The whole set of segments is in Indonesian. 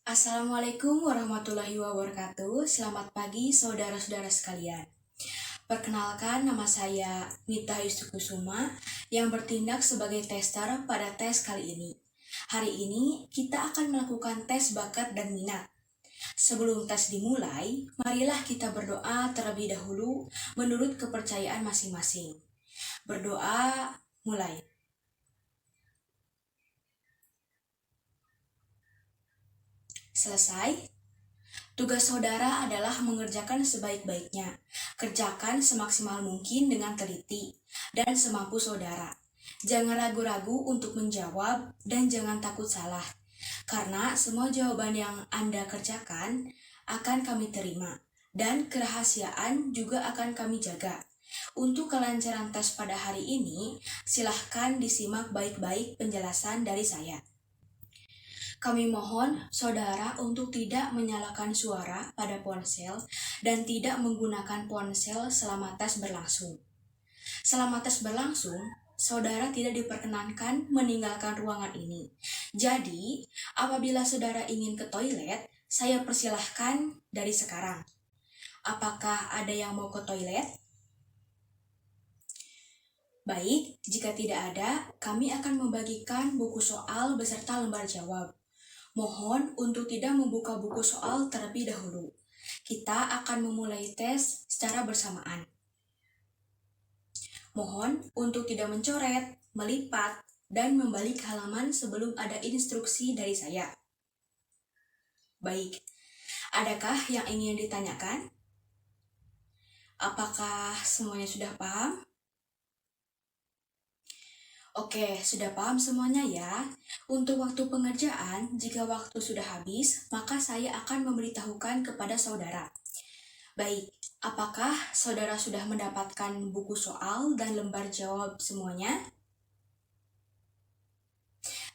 Assalamualaikum warahmatullahi wabarakatuh. Selamat pagi saudara-saudara sekalian. Perkenalkan, nama saya Mita Yustukusuma yang bertindak sebagai tester pada tes kali ini. Hari ini kita akan melakukan tes bakat dan minat. Sebelum tes dimulai, marilah kita berdoa terlebih dahulu menurut kepercayaan masing-masing. Berdoa, mulai. Selesai? Tugas saudara adalah mengerjakan sebaik-baiknya. Kerjakan semaksimal mungkin dengan teliti dan semampu saudara. Jangan ragu-ragu untuk menjawab dan jangan takut salah. Karena semua jawaban yang Anda kerjakan akan kami terima dan kerahasiaan juga akan kami jaga. Untuk kelancaran tes pada hari ini, silahkan disimak baik-baik penjelasan dari saya. Kami mohon saudara untuk tidak menyalakan suara pada ponsel dan tidak menggunakan ponsel selama tes berlangsung. Selama tes berlangsung, saudara tidak diperkenankan meninggalkan ruangan ini. Jadi, apabila saudara ingin ke toilet, saya persilahkan dari sekarang. Apakah ada yang mau ke toilet? Baik, jika tidak ada, kami akan membagikan buku soal beserta lembar jawab. Mohon untuk tidak membuka buku soal terlebih dahulu. Kita akan memulai tes secara bersamaan. Mohon untuk tidak mencoret, melipat, dan membalik halaman sebelum ada instruksi dari saya. Baik, adakah yang ingin ditanyakan? Apakah semuanya sudah paham? Oke, sudah paham semuanya ya. Untuk waktu pengerjaan, jika waktu sudah habis, maka saya akan memberitahukan kepada saudara. Baik, apakah saudara sudah mendapatkan buku soal dan lembar jawab semuanya?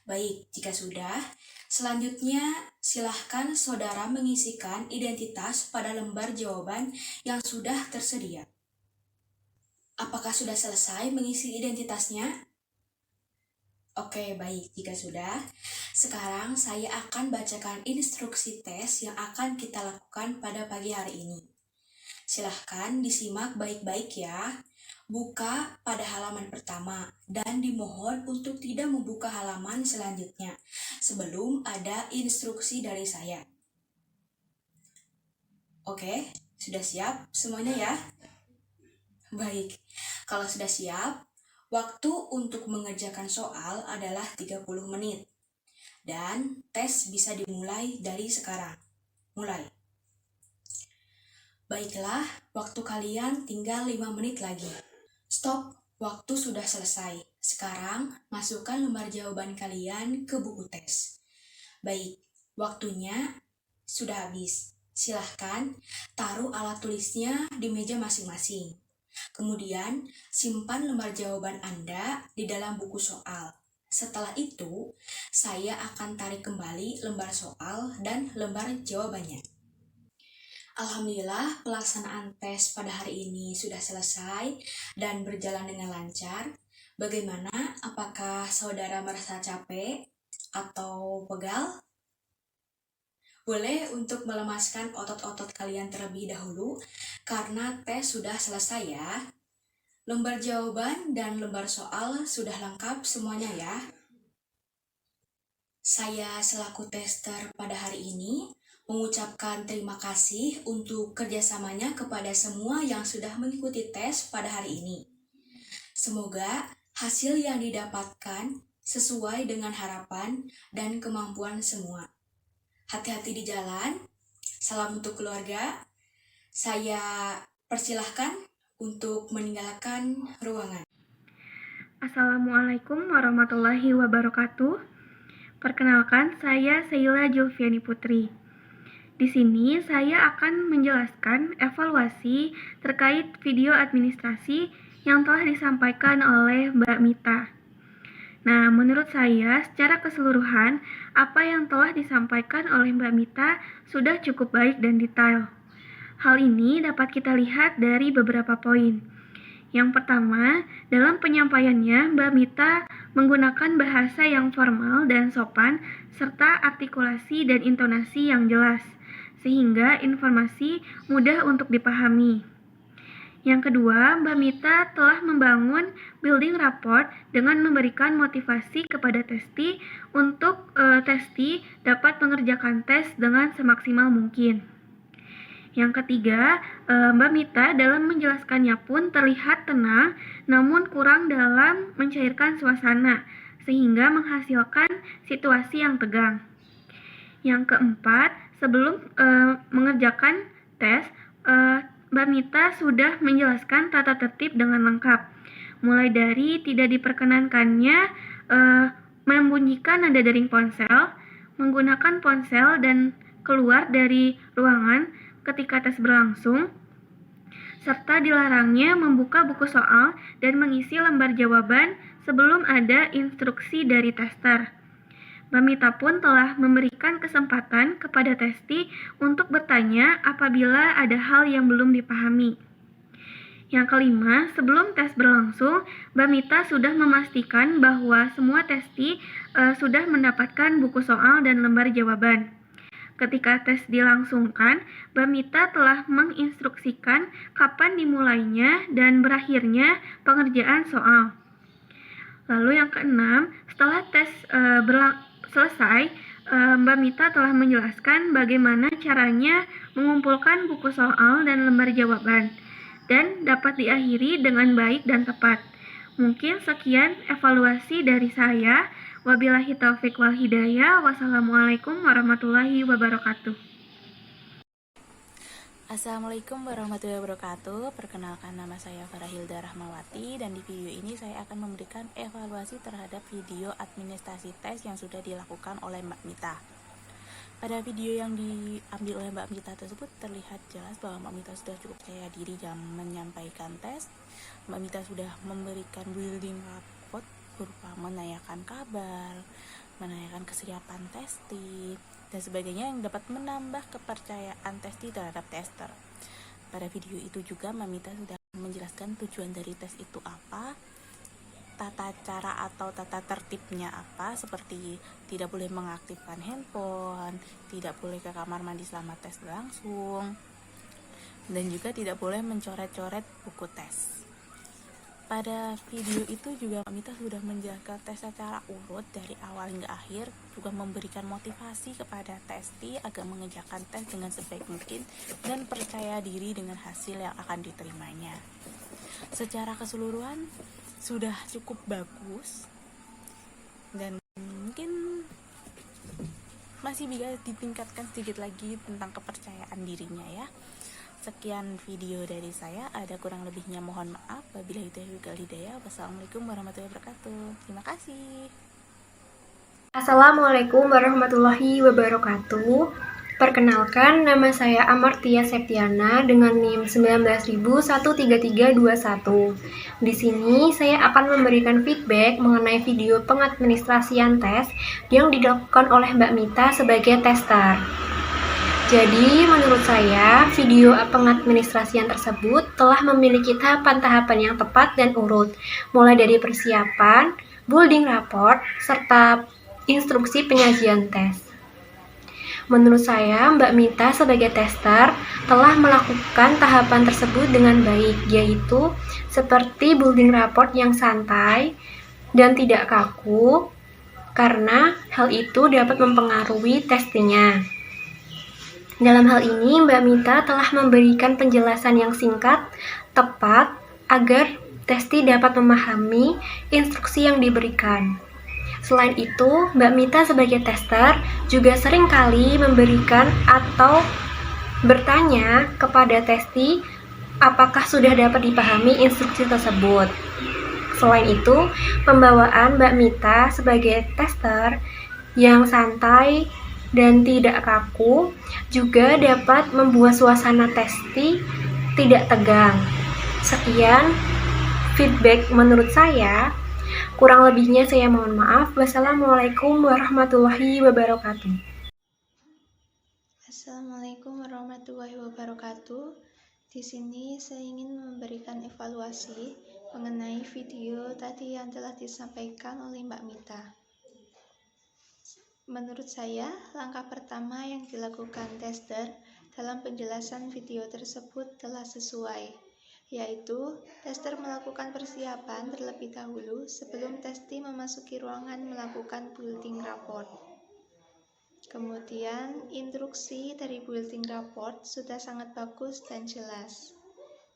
Baik, jika sudah, selanjutnya silahkan saudara mengisikan identitas pada lembar jawaban yang sudah tersedia. Apakah sudah selesai mengisi identitasnya? Oke, baik. Jika sudah, sekarang saya akan bacakan instruksi tes yang akan kita lakukan pada pagi hari ini. Silahkan disimak baik-baik ya. Buka pada halaman pertama dan dimohon untuk tidak membuka halaman selanjutnya sebelum ada instruksi dari saya. Oke, sudah siap semuanya ya? Baik, kalau sudah siap, waktu untuk mengerjakan soal adalah 30 menit. Dan tes bisa dimulai dari sekarang. Mulai. Baiklah, waktu kalian tinggal 5 menit lagi. Stop, waktu sudah selesai. Sekarang, masukkan lembar jawaban kalian ke buku tes. Baik, waktunya sudah habis. Silahkan taruh alat tulisnya di meja masing-masing. Kemudian, simpan lembar jawaban Anda di dalam buku soal. Setelah itu, saya akan tarik kembali lembar soal dan lembar jawabannya. Alhamdulillah, pelaksanaan tes pada hari ini sudah selesai dan berjalan dengan lancar. Bagaimana? Apakah saudara merasa capek atau pegal? Boleh untuk melemaskan otot-otot kalian terlebih dahulu karena tes sudah selesai ya. Lembar jawaban dan lembar soal sudah lengkap semuanya ya. Saya selaku tester pada hari ini mengucapkan terima kasih untuk kerjasamanya kepada semua yang sudah mengikuti tes pada hari ini. Semoga hasil yang didapatkan sesuai dengan harapan dan kemampuan semua. Hati-hati di jalan. Salam untuk keluarga. Saya persilahkan untuk meninggalkan ruangan. Assalamualaikum warahmatullahi wabarakatuh. Perkenalkan, saya Sheila Julfiani Putri. Di sini saya akan menjelaskan evaluasi terkait video administrasi yang telah disampaikan oleh Mbak Mita. Nah, menurut saya secara keseluruhan apa yang telah disampaikan oleh Mbak Mita sudah cukup baik dan detail. Hal ini dapat kita lihat dari beberapa poin. Yang pertama, dalam penyampaiannya Mbak Mita menggunakan bahasa yang formal dan sopan, serta artikulasi dan intonasi yang jelas, sehingga informasi mudah untuk dipahami. Yang kedua, Mbak Mita telah membangun building rapport dengan memberikan motivasi kepada testi untuk testi dapat mengerjakan tes dengan semaksimal mungkin. Yang ketiga, Mbak Mita dalam menjelaskannya pun terlihat tenang, namun kurang dalam mencairkan suasana, sehingga menghasilkan situasi yang tegang. Yang keempat, sebelum mengerjakan tes, Mbak Mita sudah menjelaskan tata tertib dengan lengkap, mulai dari tidak diperkenankannya membunyikan nada dering ponsel, menggunakan ponsel dan keluar dari ruangan ketika tes berlangsung, serta dilarangnya membuka buku soal dan mengisi lembar jawaban sebelum ada instruksi dari tester. Mbak Mita pun telah memberikan kesempatan kepada testi untuk bertanya apabila ada hal yang belum dipahami. Yang kelima, sebelum tes berlangsung, Mbak Mita sudah memastikan bahwa semua testi sudah mendapatkan buku soal dan lembar jawaban. Ketika tes dilangsungkan, Mbak Mita telah menginstruksikan kapan dimulainya dan berakhirnya pengerjaan soal. Lalu yang keenam, setelah tes selesai, Mbak Mita telah menjelaskan bagaimana caranya mengumpulkan buku soal dan lembar jawaban, dan dapat diakhiri dengan baik dan tepat. Mungkin sekian evaluasi dari saya. Wabillahi taufiq wal hidayah. Wassalamualaikum warahmatullahi wabarakatuh. Assalamualaikum warahmatullahi wabarakatuh. Perkenalkan, nama saya Farahilda Rahmawati, dan di video ini saya akan memberikan evaluasi terhadap video administrasi tes yang sudah dilakukan oleh Mbak Mita. Pada video yang diambil oleh Mbak Mita tersebut terlihat jelas bahwa Mbak Mita sudah cukup percaya diri dalam menyampaikan tes. Mbak Mita sudah memberikan building rapport berupa menanyakan kabar, menanyakan kesiapan testi, dan sebagainya yang dapat menambah kepercayaan testi terhadap tester. Pada video itu juga Mbak Mita sudah menjelaskan tujuan dari tes itu apa, tata cara atau tata tertibnya apa, seperti tidak boleh mengaktifkan handphone, tidak boleh ke kamar mandi selama tes berlangsung, dan juga tidak boleh mencoret-coret buku tes. Pada video itu juga Mbak Mita sudah menjaga tes secara urut dari awal hingga akhir, juga memberikan motivasi kepada testi agar mengerjakan tes dengan sebaik mungkin dan percaya diri dengan hasil yang akan diterimanya. Secara keseluruhan sudah cukup bagus dan mungkin masih bisa ditingkatkan sedikit lagi tentang kepercayaan dirinya ya. Sekian video dari saya, ada kurang lebihnya mohon maaf. Wabillahi taufiq wal hidayah. Wassalamualaikum warahmatullahi wabarakatuh. Terima kasih. Assalamualaikum warahmatullahi wabarakatuh. Perkenalkan, nama saya Amartia Septiana dengan NIM 1913321. Di sini saya akan memberikan feedback mengenai video pengadministrasian tes yang dilakukan oleh Mbak Mita sebagai tester. Jadi, menurut saya, video pengadministrasian tersebut telah memiliki tahapan-tahapan yang tepat dan urut, mulai dari persiapan, building rapport, serta instruksi penyajian tes. Menurut saya, Mbak Mita sebagai tester telah melakukan tahapan tersebut dengan baik, yaitu seperti building rapport yang santai dan tidak kaku, karena hal itu dapat mempengaruhi testinya. Dalam hal ini, Mbak Mita telah memberikan penjelasan yang singkat, tepat, agar testi dapat memahami instruksi yang diberikan. Selain itu, Mbak Mita sebagai tester juga seringkali memberikan atau bertanya kepada testi apakah sudah dapat dipahami instruksi tersebut. Selain itu, pembawaan Mbak Mita sebagai tester yang santai dan tidak kaku juga dapat membuat suasana testi tidak tegang. Sekian feedback menurut saya. Kurang lebihnya saya mohon maaf. Wassalamualaikum warahmatullahi wabarakatuh. Assalamualaikum warahmatullahi wabarakatuh. Di sini saya ingin memberikan evaluasi mengenai video tadi yang telah disampaikan oleh Mbak Mita. Menurut saya, langkah pertama yang dilakukan tester dalam penjelasan video tersebut telah sesuai, yaitu tester melakukan persiapan terlebih dahulu sebelum testi memasuki ruangan melakukan building rapport. Kemudian, instruksi dari building rapport sudah sangat bagus dan jelas.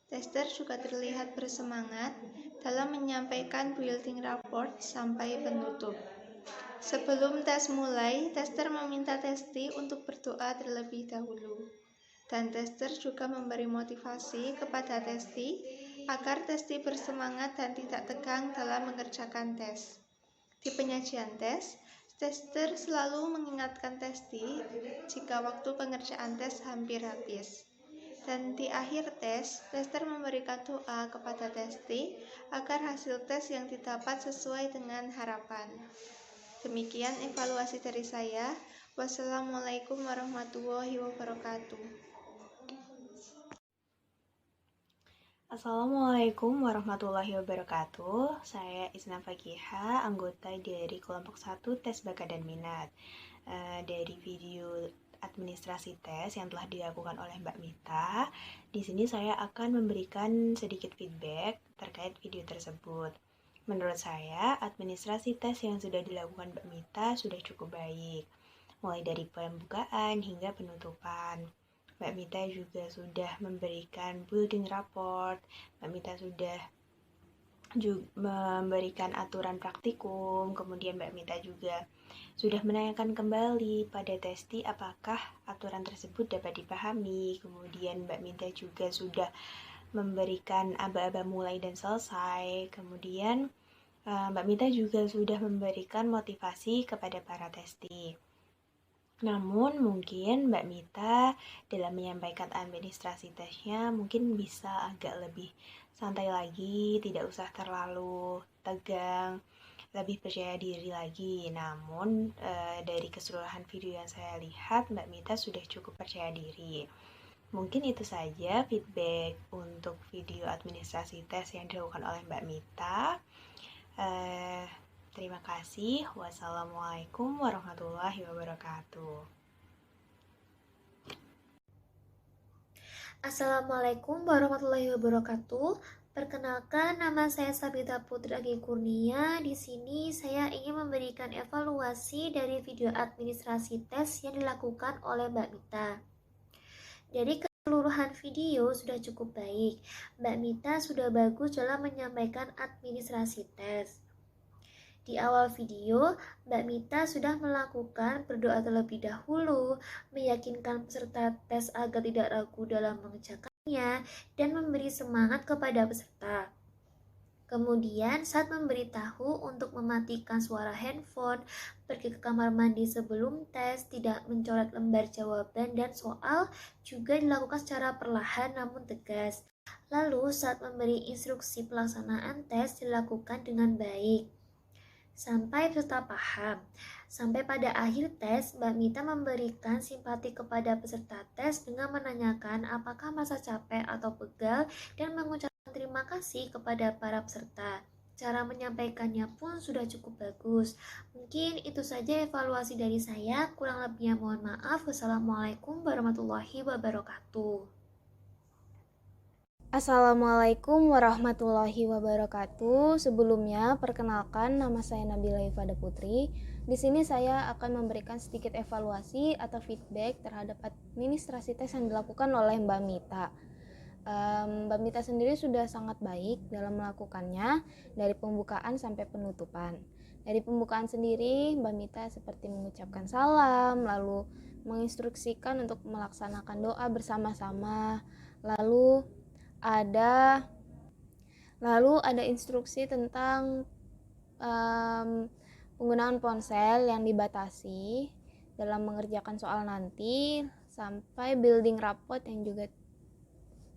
Tester juga terlihat bersemangat dalam menyampaikan building rapport sampai penutup. Sebelum tes mulai, tester meminta testi untuk berdoa terlebih dahulu. Dan tester juga memberi motivasi kepada testi agar testi bersemangat dan tidak tegang dalam mengerjakan tes. Di penyajian tes, tester selalu mengingatkan testi jika waktu pengerjaan tes hampir habis. Dan di akhir tes, tester memberikan doa kepada testi agar hasil tes yang didapat sesuai dengan harapan. Demikian evaluasi dari saya. Wassalamualaikum warahmatullahi wabarakatuh. Assalamualaikum warahmatullahi wabarakatuh. Saya Isna Fakiha, anggota dari kelompok 1 tes bakat dan minat. Dari video administrasi tes yang telah dilakukan oleh Mbak Mita, di sini saya akan memberikan sedikit feedback terkait video tersebut. Menurut saya, administrasi tes yang sudah dilakukan Mbak Mita sudah cukup baik, mulai dari pembukaan hingga penutupan. Mbak Mita juga sudah memberikan building rapport, Mbak Mita sudah memberikan aturan praktikum, kemudian Mbak Mita juga sudah menanyakan kembali pada testi apakah aturan tersebut dapat dipahami, kemudian Mbak Mita juga sudah memberikan aba-aba mulai dan selesai. Kemudian Mbak Mita juga sudah memberikan motivasi kepada para testi. Namun mungkin Mbak Mita dalam menyampaikan administrasi tesnya mungkin bisa agak lebih santai lagi, tidak usah terlalu tegang, lebih percaya diri lagi. Namun dari keseluruhan video yang saya lihat, Mbak Mita sudah cukup percaya diri. Mungkin itu saja feedback untuk video administrasi tes yang dilakukan oleh Mbak Mita. Terima kasih. Wassalamualaikum warahmatullahi wabarakatuh. Assalamualaikum warahmatullahi wabarakatuh. Perkenalkan, nama saya Sabita Putri Agi Kurnia. Di sini saya ingin memberikan evaluasi dari video administrasi tes yang dilakukan oleh Mbak Mita. Dari keseluruhan video sudah cukup baik. Mbak Mita sudah bagus dalam menyampaikan administrasi tes. Di awal video, Mbak Mita sudah melakukan berdoa terlebih dahulu, meyakinkan peserta tes agar tidak ragu dalam mengerjakannya, dan memberi semangat kepada peserta. Kemudian saat memberitahu untuk mematikan suara handphone, pergi ke kamar mandi sebelum tes, tidak mencoret lembar jawaban dan soal, juga dilakukan secara perlahan namun tegas. Lalu saat memberi instruksi pelaksanaan tes dilakukan dengan baik sampai peserta paham. Sampai pada akhir tes, Mbak Mita memberikan simpati kepada peserta tes dengan menanyakan apakah merasa capek atau pegal dan mengucapkan terima kasih kepada para peserta. Cara menyampaikannya pun sudah cukup bagus. Mungkin itu saja evaluasi dari saya. Kurang lebihnya mohon maaf. Wassalamualaikum warahmatullahi wabarakatuh. Assalamualaikum warahmatullahi wabarakatuh. Sebelumnya, perkenalkan nama saya Nabila Ifada Putri. Di sini saya akan memberikan sedikit evaluasi atau feedback terhadap administrasi tes yang dilakukan oleh Mbak Mita. Mbak Mita sendiri sudah sangat baik dalam melakukannya dari pembukaan sampai penutupan. Dari pembukaan sendiri, Mbak Mita seperti mengucapkan salam, lalu menginstruksikan untuk melaksanakan doa bersama-sama, lalu ada instruksi tentang penggunaan ponsel yang dibatasi dalam mengerjakan soal nanti, sampai building rapport yang juga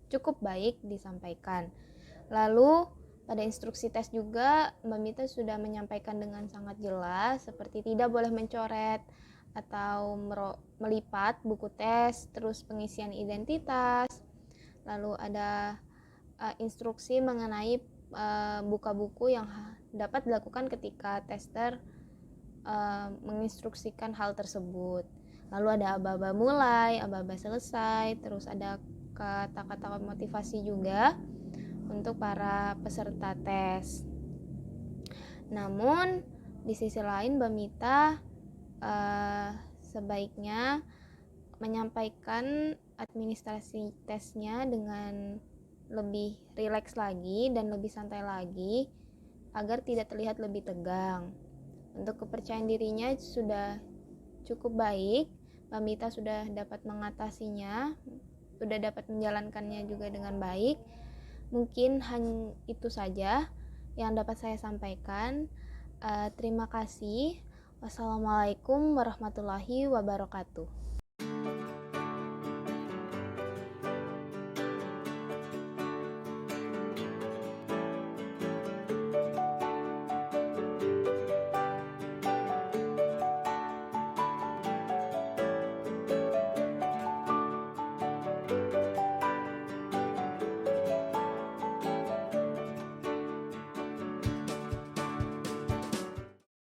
cukup baik disampaikan. Lalu pada instruksi tes juga Mbak Mita sudah menyampaikan dengan sangat jelas seperti tidak boleh mencoret atau melipat buku tes, terus pengisian identitas. Lalu ada instruksi mengenai buka buku yang dapat dilakukan ketika tester menginstruksikan hal tersebut. Lalu ada aba-aba mulai, aba-aba selesai, terus ada kata-kata motivasi juga untuk para peserta tes. Namun di sisi lain Mbak Mita sebaiknya menyampaikan administrasi tesnya dengan lebih rileks lagi dan lebih santai lagi agar tidak terlihat lebih tegang. Untuk kepercayaan dirinya sudah cukup baik, Mbak Mita sudah dapat mengatasinya, sudah dapat menjalankannya juga dengan baik. Mungkin hanya itu saja yang dapat saya sampaikan. Terima kasih. Wassalamualaikum warahmatullahi wabarakatuh.